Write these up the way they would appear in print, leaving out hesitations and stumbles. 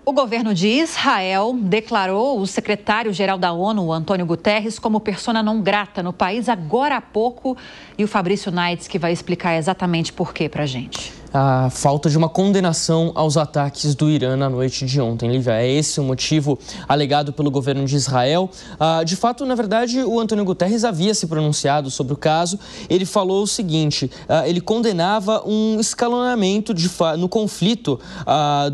O governo de Israel declarou o secretário-geral da ONU, Antônio Guterres, como persona não grata no país agora há pouco. E o Fabrício Naitz que vai explicar exatamente por quê para a gente. A falta de uma condenação aos ataques do Irã na noite de ontem, Lívia. É esse o motivo alegado pelo governo de Israel. De fato, na verdade, o Antônio Guterres havia se pronunciado sobre o caso. Ele falou o seguinte, ele condenava um escalonamento no conflito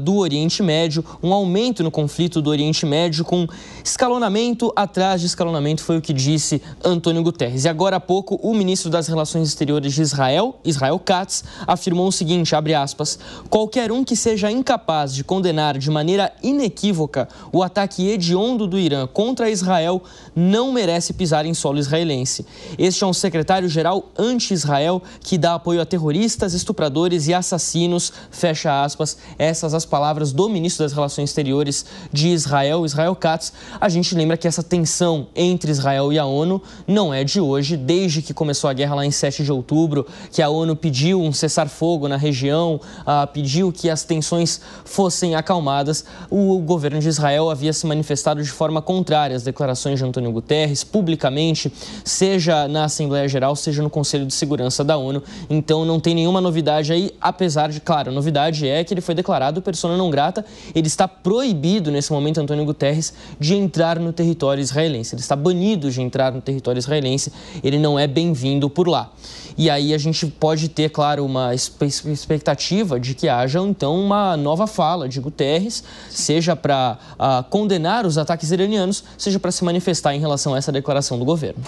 do Oriente Médio, um aumento no conflito do Oriente Médio com escalonamento atrás de escalonamento, foi o que disse Antônio Guterres. E agora há pouco, o ministro das Relações Exteriores de Israel, Israel Katz, afirmou o seguinte, abre aspas, qualquer um que seja incapaz de condenar de maneira inequívoca o ataque hediondo do Irã contra Israel não merece pisar em solo israelense. Este é um secretário-geral anti-Israel que dá apoio a terroristas, estupradores e assassinos, fecha aspas. Essas as palavras do ministro das Relações Exteriores de Israel, Israel Katz. A gente lembra que essa tensão entre Israel e a ONU não é de hoje, desde que começou a guerra lá em 7 de outubro, que a ONU pediu um cessar-fogo na região, pediu que as tensões fossem acalmadas. O governo de Israel havia se manifestado de forma contrária às declarações de Antônio Guterres, publicamente, seja na Assembleia Geral, seja no Conselho de Segurança da ONU. Então não tem nenhuma novidade aí, apesar de, claro, a novidade é que ele foi declarado persona não grata. Ele está proibido, nesse momento, Antônio Guterres, de entrar no território israelense. Ele está banido de entrar no território israelense. Ele não é bem-vindo por lá. E aí a gente pode ter, claro, uma expectativa de que haja, então, uma nova fala de Guterres, seja para condenar os ataques iranianos, seja para se manifestar em relação a essa declaração do governo.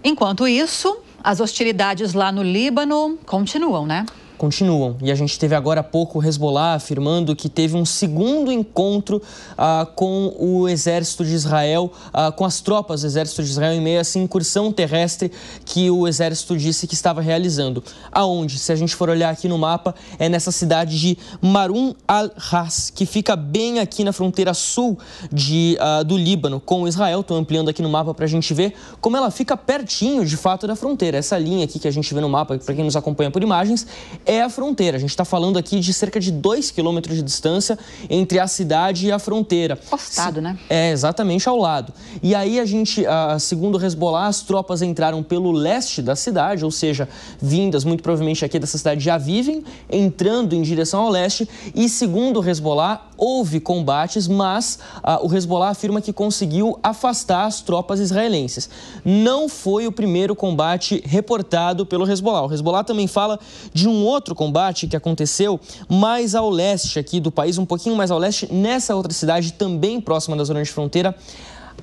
Enquanto isso, as hostilidades lá no Líbano continuam, né? Continuam. E a gente teve agora há pouco o Hezbollah afirmando que teve um segundo encontro com o exército de Israel, com as tropas do exército de Israel em meio a essa incursão terrestre que o exército disse que estava realizando. Aonde, se a gente for olhar aqui no mapa, é nessa cidade de Marun al-Ras, que fica bem aqui na fronteira sul do Líbano com Israel. Estou ampliando aqui no mapa para a gente ver como ela fica pertinho, de fato, da fronteira. Essa linha aqui que a gente vê no mapa, para quem nos acompanha por imagens, é a fronteira. A gente está falando aqui de cerca de 2 quilômetros de distância entre a cidade e a fronteira. Postado, né? É, exatamente ao lado. E aí a gente, segundo o Hezbollah, as tropas entraram pelo leste da cidade, ou seja, vindas muito provavelmente aqui dessa cidade de Aviv, entrando em direção ao leste. E segundo o Hezbollah, houve combates, mas o Hezbollah afirma que conseguiu afastar as tropas israelenses. Não foi o primeiro combate reportado pelo Hezbollah. O Hezbollah também fala de um outro combate que aconteceu mais ao leste aqui do país, um pouquinho mais ao leste, nessa outra cidade também próxima da zona de fronteira,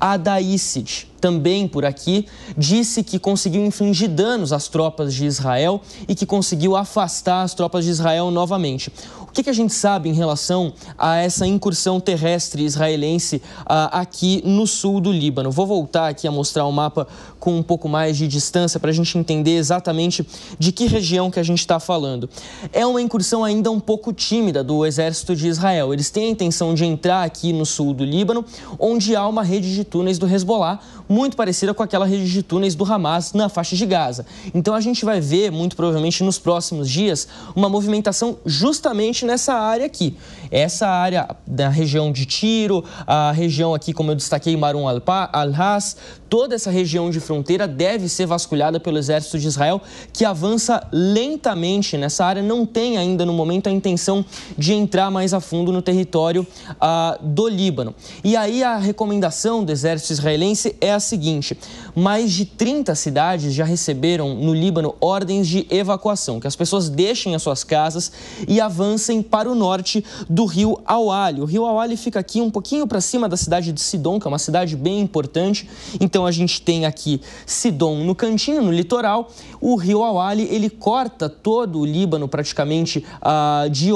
Adaicid, também por aqui, disse que conseguiu infligir danos às tropas de Israel e que conseguiu afastar as tropas de Israel novamente. O que a gente sabe em relação a essa incursão terrestre israelense aqui no sul do Líbano? Vou voltar aqui a mostrar o mapa com um pouco mais de distância para a gente entender exatamente de que região que a gente está falando. É uma incursão ainda um pouco tímida do exército de Israel. Eles têm a intenção de entrar aqui no sul do Líbano, onde há uma rede de túneis do Hezbollah, muito parecida com aquela rede de túneis do Hamas na faixa de Gaza. Então a gente vai ver, muito provavelmente nos próximos dias, uma movimentação justamente nessa área aqui. Essa área da região de Tiro, a região aqui, como eu destaquei, Marun al-Ras, toda essa região de fronteira deve ser vasculhada pelo exército de Israel, que avança lentamente nessa área, não tem ainda no momento a intenção de entrar mais a fundo no território do Líbano. E aí a recomendação do exército israelense é a seguinte: mais de 30 cidades já receberam no Líbano ordens de evacuação, que as pessoas deixem as suas casas e avancem para o norte do rio Awali. O rio Awali fica aqui um pouquinho para cima da cidade de Sidon, que é uma cidade bem importante. Então a gente tem aqui Sidon no cantinho, no litoral. O rio Awali, ele corta todo o Líbano praticamente de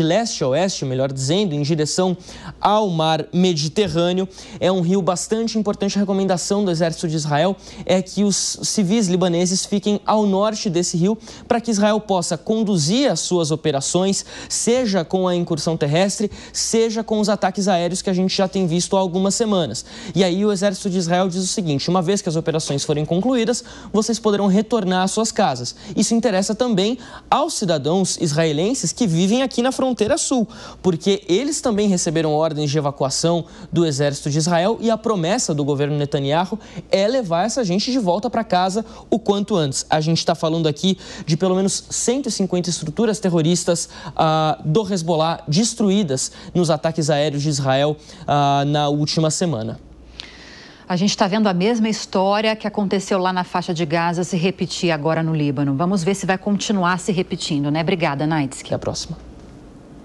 leste a oeste, melhor dizendo, em direção ao mar Mediterrâneo. É um rio bastante importante. A recomendação do exército de Israel é que os civis libaneses fiquem ao norte desse rio para que Israel possa conduzir as suas operações operações, seja com a incursão terrestre, seja com os ataques aéreos que a gente já tem visto há algumas semanas. E aí o exército de Israel diz o seguinte: uma vez que as operações forem concluídas, vocês poderão retornar às suas casas. Isso interessa também aos cidadãos israelenses que vivem aqui na fronteira sul, porque eles também receberam ordens de evacuação do exército de Israel e a promessa do governo Netanyahu é levar essa gente de volta para casa o quanto antes. A gente está falando aqui de pelo menos 150 estruturas terroristas do Hezbollah destruídas nos ataques aéreos de Israel na última semana. A gente está vendo a mesma história que aconteceu lá na faixa de Gaza se repetir agora no Líbano. Vamos ver se vai continuar se repetindo, né? Obrigada, Naitsky. Até a próxima.